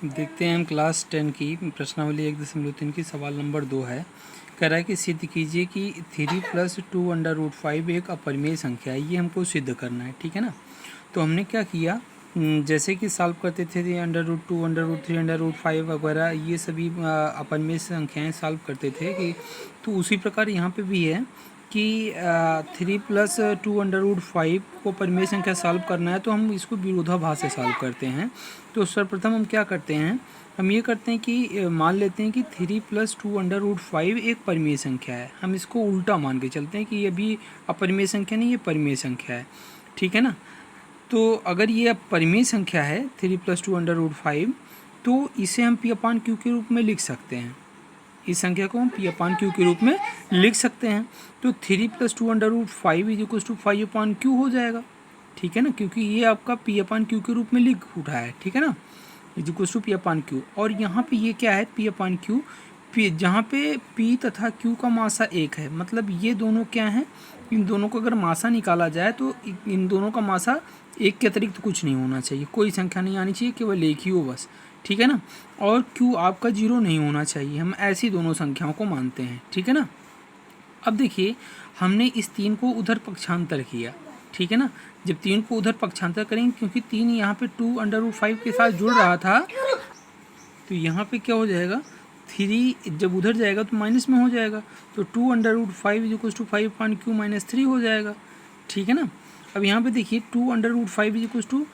देखते हैं हम क्लास 10 की प्रश्नावली 1.3 की सवाल नंबर 2 है। कह रहा है कि सिद्ध कीजिए कि 3+2√5 एक अपरिमेय संख्या है। ये हमको सिद्ध करना है, ठीक है ना। तो हमने क्या किया, जैसे कि सॉल्व करते थे √2, √3, √5 वगैरह, ये सभी अपरिमेय संख्याएं सॉल्व करते थे कि तो उसी प्रकार यहाँ पे भी है कि 3+2√5 को परिमेय संख्या सॉल्व करना है, तो हम इसको विरोधाभास से सॉल्व करते हैं। तो सर्वप्रथम हम क्या करते हैं, हम ये करते हैं कि मान लेते हैं कि 3+2√5 एक परिमेय संख्या है। हम इसको उल्टा मान के चलते हैं कि ये भी अपरिमेय संख्या नहीं, ये परिमेय संख्या है, ठीक है ना। तो अगर ये परिमेय संख्या है 3+2√5, तो इसे हम P/Q के रूप में लिख सकते हैं। इस संख्या को हम P/Q के रूप में लिख सकते हैं। तो 3+2√5 = 5/Q हो जाएगा, ठीक है ना, क्योंकि ये आपका P/Q के रूप में लिख उठा है, ठीक है ना, = P/Q। और यहाँ पे ये क्या है, P/Q, जहाँ पे P तथा Q का मासा एक है, मतलब ये दोनों क्या हैं, इन दोनों को अगर मासा निकाला जाए तो इन दोनों का मासा एक के अतिरिक्त कुछ नहीं होना चाहिए, कोई संख्या नहीं आनी चाहिए, केवल एक ही हो बस, ठीक है ना। और Q आपका 0 नहीं होना चाहिए, हम ऐसी दोनों संख्याओं को मानते हैं, ठीक है ना। अब देखिए, हमने इस 3 को उधर पक्षांतर किया, ठीक है ना। जब 3 को उधर पक्षांतर करेंगे, क्योंकि 3 यहाँ पे 2√5 के साथ जुड़ रहा था, तो यहाँ पे क्या हो जाएगा, 3 जब उधर जाएगा तो माइनस में हो जाएगा, तो 2√5 = 5/Q - 3 हो जाएगा, ठीक है ना। अब यहाँ पे देखिए 2√5 =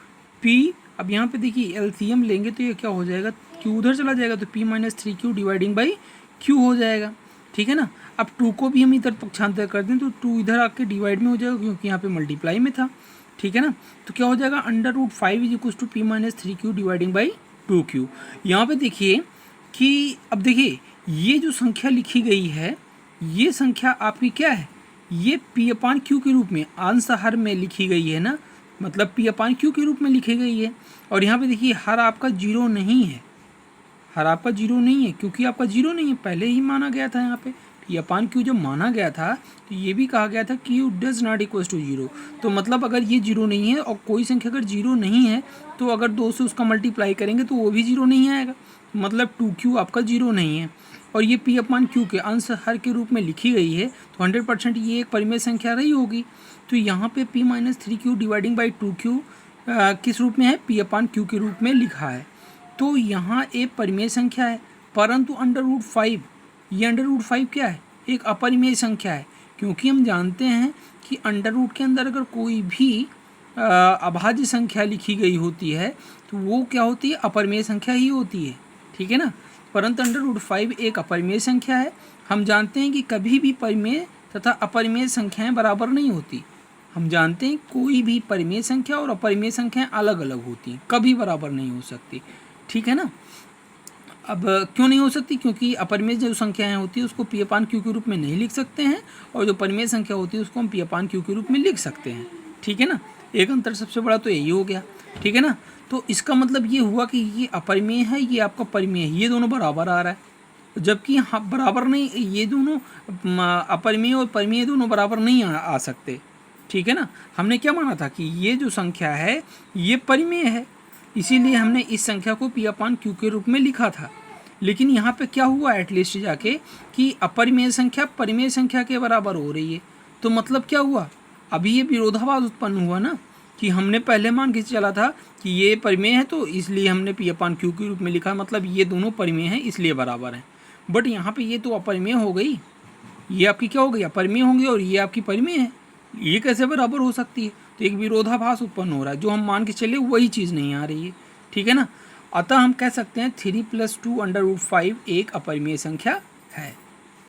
P। अब यहाँ पे देखिए एलसीएम लेंगे तो ये क्या हो जाएगा, Q उधर चला जाएगा तो P - 3Q / Q हो जाएगा, ठीक है ना। अब 2 को भी हम इधर पक्षांतर कर दें तो 2 इधर आके डिवाइड में हो जाएगा, क्योंकि यहाँ पे मल्टीप्लाई में था, ठीक है ना। तो क्या हो जाएगा, √5 = P - 3Q / 2Q। यहाँ पे देखिए कि अब देखिए ये जो संख्या लिखी गई है, ये संख्या आपकी क्या है, ये P/Q के रूप में अंश हर में लिखी गई है ना, मतलब P/Q के रूप में लिखी गई है। और यहाँ पे देखिए हर आपका 0 नहीं है, हर आपका 0 नहीं है, क्योंकि आपका 0 नहीं है, पहले ही माना गया था। यहाँ पे P/Q जब माना गया था तो ये भी कहा गया था Q does not = 0। तो मतलब अगर ये 0 नहीं है और कोई संख्या अगर 0 नहीं है तो अगर 2 से उसका मल्टीप्लाई करेंगे तो वो भी 0 नहीं आएगा, मतलब 2Q आपका 0 नहीं है। और ये P/Q के अंश हर के रूप में लिखी गई है, तो 100% ये एक परिमेय संख्या रही होगी। तो यहाँ पे P - 3Q / 2Q किस रूप में है, P/Q के रूप में लिखा है। तो यहाँ एक परिमेय संख्या है, परंतु √5, ये √5 क्या है, एक अपरिमेय संख्या है, क्योंकि हम जानते हैं कि अंडर के अंदर अगर कोई भी अभाज्य संख्या लिखी गई होती है तो वो क्या होती है, अपरिमेय संख्या ही होती है, ठीक है ना। परंतु √5 एक अपरिमेय संख्या है। हम जानते हैं कि कभी भी परिमेय तथा अपरिमेय संख्याएं बराबर नहीं होती। हम जानते हैं कोई भी परिमेय संख्या और अपरिमेय संख्याएं अलग अलग होती हैं, कभी बराबर नहीं हो सकती, ठीक है ना। अब क्यों नहीं हो सकती, क्योंकि अपरिमेय जो संख्याएं होती है उसको P/Q के रूप में नहीं लिख सकते हैं, और जो परिमेय संख्या होती है उसको हम P/Q के रूप में लिख सकते हैं, ठीक है ना। एक अंतर सबसे बड़ा तो यही हो गया, ठीक है ना। तो इसका मतलब ये हुआ कि ये अपरिमेय है, ये आपका परिमेय है, ये दोनों बराबर आ रहा है, जबकि हाँ बराबर नहीं, ये दोनों अपरिमेय और परिमेय दोनों बराबर नहीं आ सकते, ठीक है ना। हमने क्या माना था कि ये जो संख्या है ये परिमेय है, इसीलिए हमने इस संख्या को P/Q के रूप में लिखा था। लेकिन यहाँ पे क्या हुआ एटलीस्ट जाके कि अपरिमेय संख्या परिमेय संख्या के बराबर हो रही है, तो मतलब क्या हुआ, अभी ये विरोधाभास उत्पन्न हुआ ना, कि हमने पहले मान के चला था कि ये परिमेय है तो इसलिए हमने P/Q के रूप में लिखा, मतलब ये दोनों परिमेय हैं इसलिए बराबर हैं। बट यहाँ पे ये तो अपरिमेय हो गई, ये आपकी क्या हो गई, अपरिमेय होंगी, और ये आपकी परिमेय है, ये कैसे बराबर हो सकती है। तो एक विरोधाभास उत्पन्न हो रहा है, जो हम मान के चले वही चीज़ नहीं आ रही है, ठीक है ना। अतः हम कह सकते हैं 3+2√5 एक अपरिमेय संख्या है।